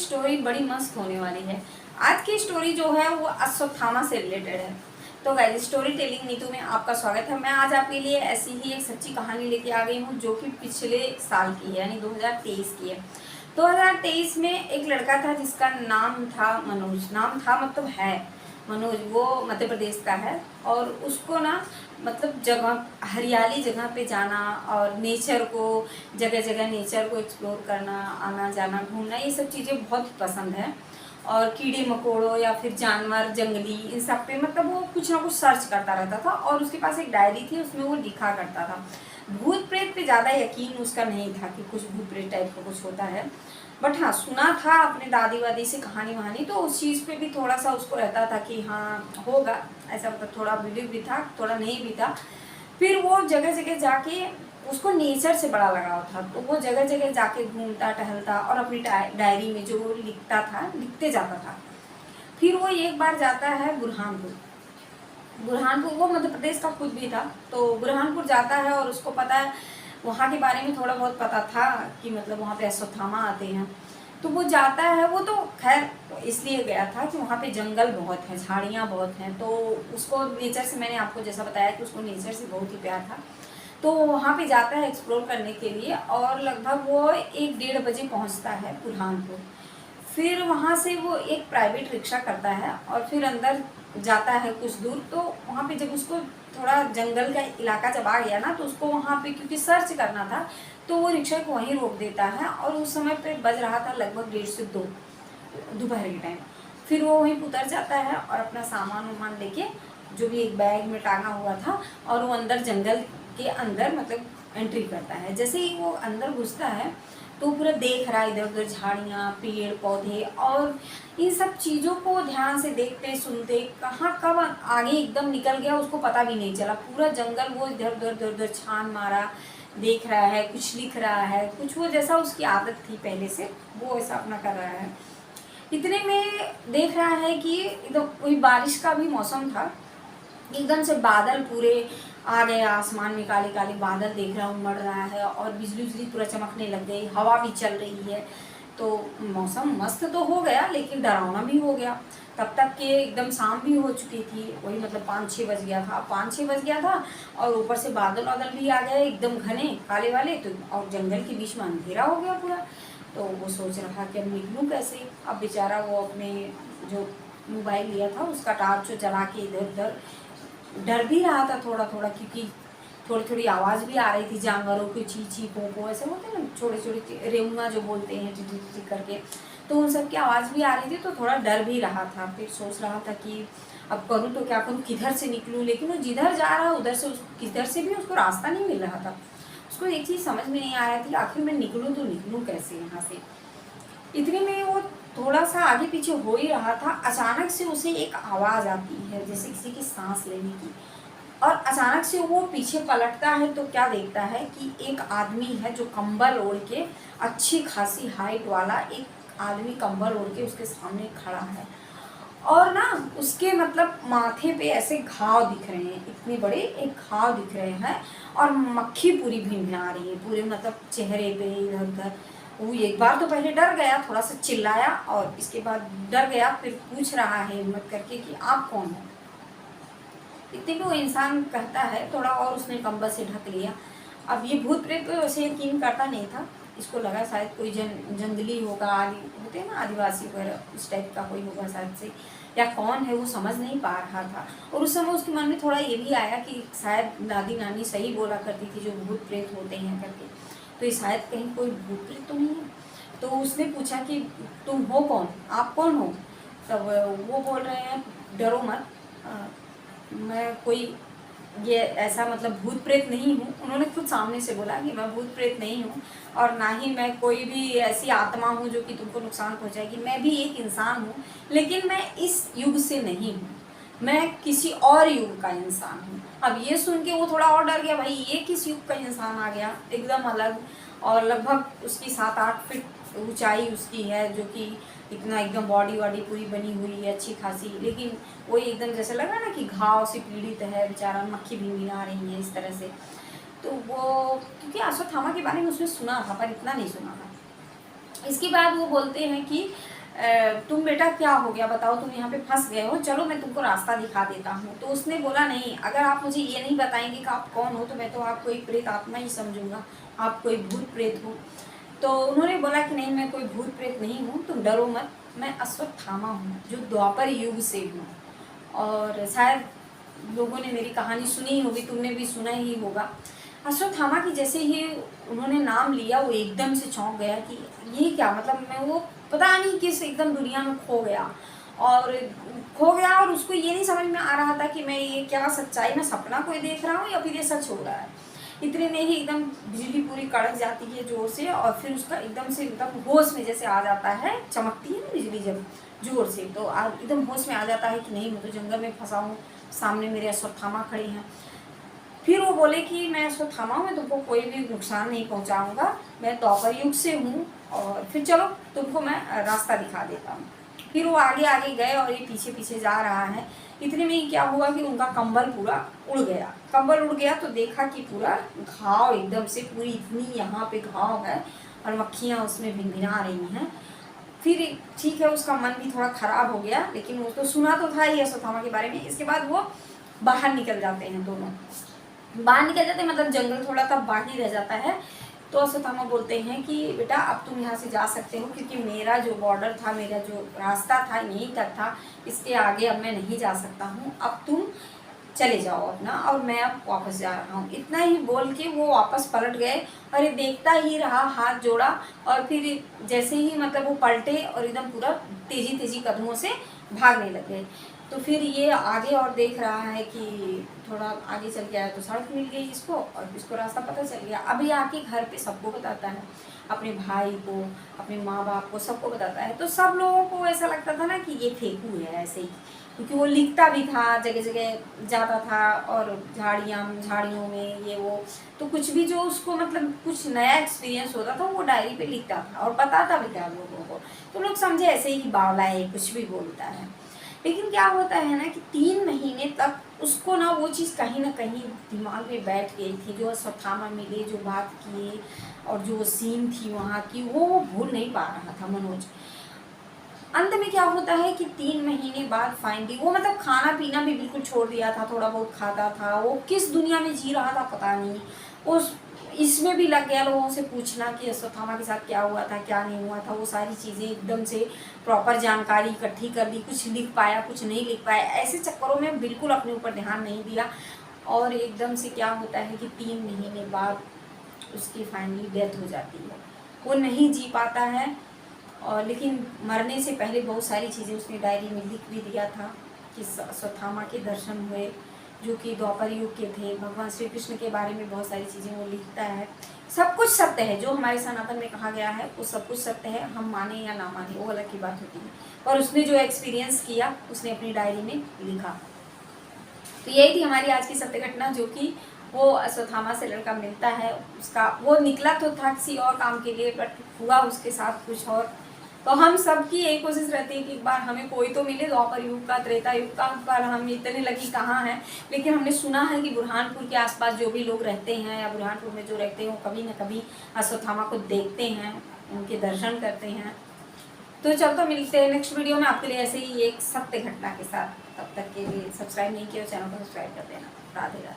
Story बड़ी मस्त होने वाली है। आज की स्टोरी जो है वो अश्वत्थामा से रिलेटेड है। तो गाइस, स्टोरी टेलिंग नीतू में आपका स्वागत है। मैं आज आपके लिए ऐसी ही एक सच्ची कहानी लेके आ गई हूँ जो कि पिछले साल की है, यानी 2023 की है। 2023 में एक लड़का था जिसका नाम था मनोज। नाम था मतलब है मनोज, वो मध्य प्रदेश का है। और उसको ना मतलब जगह, हरियाली जगह पे जाना और नेचर को, जगह जगह नेचर को एक्सप्लोर करना, आना जाना, घूमना, ये सब चीज़ें बहुत पसंद है। और कीड़े मकोड़ों या फिर जानवर, जंगली, इन सब पे मतलब वो कुछ ना कुछ सर्च करता रहता था। और उसके पास एक डायरी थी, उसमें वो लिखा करता था। भूत प्रेत पे ज़्यादा यकीन उसका नहीं था कि कुछ भूत प्रेत टाइप का कुछ होता है, बट हाँ सुना था अपने दादी वादी से कहानी वहानी, तो उस चीज़ पे भी थोड़ा सा उसको रहता था कि हाँ होगा ऐसा, मतलब थोड़ा बिलीव भी था, थोड़ा नहीं भी था। फिर वो जगह जगह जाके, उसको नेचर से बड़ा लगाव था, तो वो जगह जगह जाके घूमता टहलता और अपनी डायरी में जो वो लिखता था, लिखते जाता था। फिर वो एक बार जाता है बुरहानपुर। बुरहानपुर, वो मध्य प्रदेश का खुद भी था, तो बुरहानपुर जाता है और उसको पता है, वहाँ के बारे में थोड़ा बहुत पता था कि मतलब वहाँ पे अश्वत्थामा आते हैं। तो वो जाता है, वो तो खैर इसलिए गया था कि वहाँ पे जंगल बहुत है, झाड़ियाँ बहुत हैं, तो उसको नेचर से, मैंने आपको जैसा बताया कि उसको नेचर से बहुत ही प्यार था। तो वहाँ पे जाता है एक्सप्लोर करने के लिए, और लगभग वो 1-1:30 बजे पहुँचता है बुरहानपुर। फिर वहाँ से वो एक प्राइवेट रिक्शा करता है और फिर अंदर जाता है कुछ दूर। तो वहाँ पे जब उसको थोड़ा जंगल का इलाका जब आ गया ना, तो उसको वहाँ पे क्योंकि सर्च करना था, तो वो रिक्शा को वहीं रोक देता है। और उस समय पे बज रहा था लगभग 1:30 से 2 दोपहर के टाइम। फिर वो वहीं उतर जाता है और अपना सामान वामान लेके, जो भी एक बैग में टांगा हुआ था, और वो अंदर जंगल के अंदर मतलब एंट्री करता है। जैसे ही वो अंदर घुसता है तो पूरा देख रहा है इधर उधर, झाड़ियाँ, पेड़ पौधे, और इन सब चीज़ों को ध्यान से देखते सुनते कहाँ कब आगे एकदम निकल गया उसको पता भी नहीं चला। पूरा जंगल वो इधर उधर इधर उधर छान मारा, देख रहा है, कुछ लिख रहा है, कुछ वो जैसा उसकी आदत थी पहले से वो ऐसा अपना कर रहा है। इतने में देख रहा है कि एकदम कोई बारिश का भी मौसम था, एकदम से बादल पूरे आ गए आसमान में, काले काले बादल देख रहा हूँ, उमड़ रहा है, और बिजली बिजली पूरा चमकने लग गई, हवा भी चल रही है। तो मौसम मस्त तो हो गया लेकिन डरावना भी हो गया। तब तक के एकदम शाम भी हो चुकी थी, वही मतलब 5-6 बज गया था, 5-6 बज गया था। और ऊपर से बादल वादल भी आ गए एकदम घने काले वाले, तो और जंगल के बीच में अंधेरा हो गया पूरा। तो वो सोच रहा कि अब निकलूँ कैसे। अब बेचारा वो अपने जो मोबाइल लिया था उसका टार्च जला के इधर उधर, डर भी रहा था थोड़ा थोड़ा, क्योंकि थोड़ी थोड़ी आवाज़ भी आ रही थी जानवरों की, ची ची पो पो ऐसे होते हैं ना, छोटे छोटे रेउना जो बोलते हैं, ची ची ची करके, तो उन सब की आवाज़ भी आ रही थी। तो थोड़ा डर भी रहा था। फिर सोच रहा था कि अब करूँ तो क्या करूँ, किधर से निकलूँ। लेकिन वो जिधर जा रहा उधर से किधर से भी उसको रास्ता नहीं मिल रहा था। उसको एक चीज़ समझ में नहीं आ रहा थी, आखिर मैं निकलूँ तो निकलूँ कैसे यहाँ से। इतने में वो थोड़ा सा आगे पीछे हो ही रहा था, अचानक से उसे एक आवाज़ आती है जैसे किसी की सांस लेने की। और अचानक से वो पीछे पलटता है तो क्या देखता है कि एक आदमी है जो कंबल ओढ़ के, अच्छी खासी हाइट वाला एक आदमी कंबल ओढ़ के उसके सामने खड़ा है। और ना उसके मतलब माथे पे ऐसे घाव दिख रहे हैं, इतने बड़े एक घाव दिख रहे हैं, और मक्खी पूरी भिनभिना रही है पूरे मतलब चेहरे पे इधर उधर। वो एक बार तो पहले डर गया, थोड़ा सा चिल्लाया, और इसके बाद डर गया। फिर पूछ रहा है हिम्मत करके कि आप कौन हो। इतने में वो इंसान कहता है थोड़ा, और उसने कंबल से ढक लिया। अब ये भूत प्रेत पे वैसे यकीन करता नहीं था, इसको लगा शायद कोई जंगली होगा, आदि होते हैं ना आदिवासी वगैरह, उस टाइप का कोई होगा शायद से, या कौन है वो समझ नहीं पा रहा था। और उस समय उसके मन में थोड़ा ये भी आया कि शायद दादी नानी सही बोला करती थी जो भूत प्रेत होते हैं करके, तो ये शायद कहीं कोई भूत प्रेत तो नहीं है। तो उसने पूछा कि तुम हो कौन, आप कौन हो। तब वो बोल रहे हैं डरो मत, मैं कोई ये ऐसा मतलब भूत प्रेत नहीं हूँ। उन्होंने खुद सामने से बोला कि मैं भूत प्रेत नहीं हूँ, और ना ही मैं कोई भी ऐसी आत्मा हूँ जो कि तुमको नुकसान पहुँचाएगी। मैं भी एक इंसान हूँ, लेकिन मैं इस युग से नहीं हूँ, मैं किसी और युग का इंसान हूँ। अब ये सुन के वो थोड़ा और डर गया, भाई ये किस युग का इंसान आ गया, एकदम अलग। और लगभग उसकी 7-8 फीट ऊंचाई उसकी है, जो कि इतना एकदम बॉडी वॉडी पूरी बनी हुई है अच्छी खासी, लेकिन वही एकदम जैसे लगा ना कि घाव से पीड़ित है बेचारा, मक्खी भिनभिना रही है इस तरह से। तो वो क्योंकि अश्वत्थामा के बारे में उसने सुना था पर इतना नहीं सुना था। इसके बाद वो बोलते हैं कि तुम बेटा क्या हो गया बताओ, तुम यहाँ पे फंस गए हो, चलो मैं तुमको रास्ता दिखा देता हूँ। तो उसने बोला नहीं, अगर आप मुझे ये नहीं बताएंगे कि आप कौन हो तो मैं तो आपको एक प्रेत आत्मा ही समझूंगा, आप कोई भूत प्रेत हो। तो उन्होंने बोला कि नहीं मैं कोई भूत प्रेत नहीं हूँ, तुम डरो मत, मैं अश्वत्थामा हूँ जो द्वापर युग से हूँ। और शायद लोगों ने मेरी कहानी सुनी होगी, तुमने भी सुना ही होगा। अश्वत्थामा की जैसे ही उन्होंने नाम लिया वो एकदम से चौंक गया कि ये क्या, मतलब मैं वो पता नहीं किस एकदम दुनिया में खो गया और उसको ये नहीं समझ में आ रहा था कि मैं ये क्या सच्चाई में सपना कोई देख रहा हूँ या फिर ये सच हो रहा है। इतने में ही एकदम बिजली पूरी कड़क जाती है जोर से और फिर उसका एकदम से एकदम होश में जैसे आ जाता है, चमकती है ना बिजली जब जोर से, तो एकदम होश में आ जाता है कि नहीं मैं तो जंगल में फंसा हूँ, सामने मेरे अश्वत्थामा खड़े हैं। फिर वो बोले कि मैं अश्वत्थामा हूँ, मैं तुमको कोई भी नुकसान नहीं पहुँचाऊँगा, मैं द्वापर युग से हूँ और फिर चलो तुमको मैं रास्ता दिखा देता हूँ। फिर वो आगे आगे गए और ये पीछे पीछे जा रहा है। इतने में ही क्या हुआ कि उनका कंबल पूरा उड़ गया। कंबल उड़ गया तो देखा कि पूरा घाव एकदम से पूरी इतनी यहाँ पे घाव है और मक्खियाँ उसमें भिनभिना रही हैं। फिर ठीक है उसका मन भी थोड़ा खराब हो गया, लेकिन वो तो सुना तो था ही अश्वत्थामा के बारे में। इसके बाद वो बाहर निकल जाते हैं, दोनों बाहर निकल जाते हैं, मतलब जंगल थोड़ा सा बाकी रह जाता है। तो अश्वत्थामा बोलते हैं कि बेटा अब तुम यहाँ से जा सकते हो, क्योंकि मेरा जो बॉर्डर था, मेरा जो रास्ता था यहीं तक था, इसके आगे अब मैं नहीं जा सकता हूँ, अब तुम चले जाओ अपना और मैं अब वापस जा रहा हूँ। इतना ही बोल के वो वापस पलट गए और ये देखता ही रहा, हाथ जोड़ा और फिर जैसे ही मतलब वो पलटे और एकदम पूरा तेजी तेजी कदमों से भागने लगे। तो फिर ये आगे और देख रहा है कि थोड़ा आगे चल गया है तो सड़क मिल गई इसको और इसको रास्ता पता चल गया। अभी आके घर पे सबको बताता है, अपने भाई को, अपने माँ बाप को, सबको बताता है। तो सब लोगों को ऐसा लगता था ना कि ये फेंकू है ऐसे ही, क्योंकि वो लिखता भी था, जगह जगह जाता था और झाड़ियों में ये वो, तो कुछ भी जो उसको मतलब कुछ नया एक्सपीरियंस होता था वो डायरी पे लिखता था और बताता भी था लोगों को। तो लोग समझे ऐसे ही बावला है, कुछ भी बोलता है। लेकिन क्या होता है ना कि 3 महीने तक उसको ना वो चीज़ कहीं ना कहीं दिमाग में बैठ गई थी, जो अश्वत्थामा मिले, जो बात किए और जो सीन थी वहाँ की, वो भूल नहीं पा रहा था मनोज। अंत में क्या होता है कि 3 महीने बाद फाइनली वो मतलब खाना पीना भी बिल्कुल छोड़ दिया था, थोड़ा बहुत खाता था, वो किस दुनिया में जी रहा था पता नहीं। उस इसमें भी लग गया लोगों से पूछना कि अश्वत्थामा के साथ क्या हुआ था क्या नहीं हुआ था, वो सारी चीज़ें एकदम से प्रॉपर जानकारी इकट्ठी कर ली, कुछ लिख पाया कुछ नहीं लिख पाया, ऐसे चक्करों में बिल्कुल अपने ऊपर ध्यान नहीं दिया। और एकदम से क्या होता है कि 3 महीने बाद उसकी फाइनली डेथ हो जाती है, वो नहीं जी पाता है। और लेकिन मरने से पहले बहुत सारी चीज़ें उसने डायरी में लिख भी दिया था कि अश्वत्थामा के दर्शन हुए जो कि द्वापर युग के थे, भगवान श्री कृष्ण के बारे में बहुत सारी चीज़ें वो लिखता है। सब कुछ सत्य है, जो हमारे सनातन में कहा गया है वो सब कुछ सत्य है, हम माने या ना माने वो अलग की बात होती है। और उसने जो एक्सपीरियंस किया उसने अपनी डायरी में लिखा। तो यही थी हमारी आज की सत्य घटना, जो कि वो अश्वत्थामा से लड़का मिलता है, उसका वो निकला तो था किसी और काम के लिए, बट हुआ उसके साथ कुछ और। तो हम सब की यही कोशिश रहती है कि एक बार हमें कोई तो मिले द्वापर युग का, त्रेता युग का, पर हम इतने लगी कहाँ हैं। लेकिन हमने सुना है कि बुरहानपुर के आसपास जो भी लोग रहते हैं या बुरहानपुर में जो रहते हैं वो कभी न कभी अश्वत्थामा को देखते हैं, उनके दर्शन करते हैं। तो चल तो मिलते हैं नेक्स्ट वीडियो में आपके लिए ऐसे ही एक सत्य घटना के साथ। तब तक के लिए सब्सक्राइब नहीं किया चैनल को सब्सक्राइब कर देना। राधे राधे।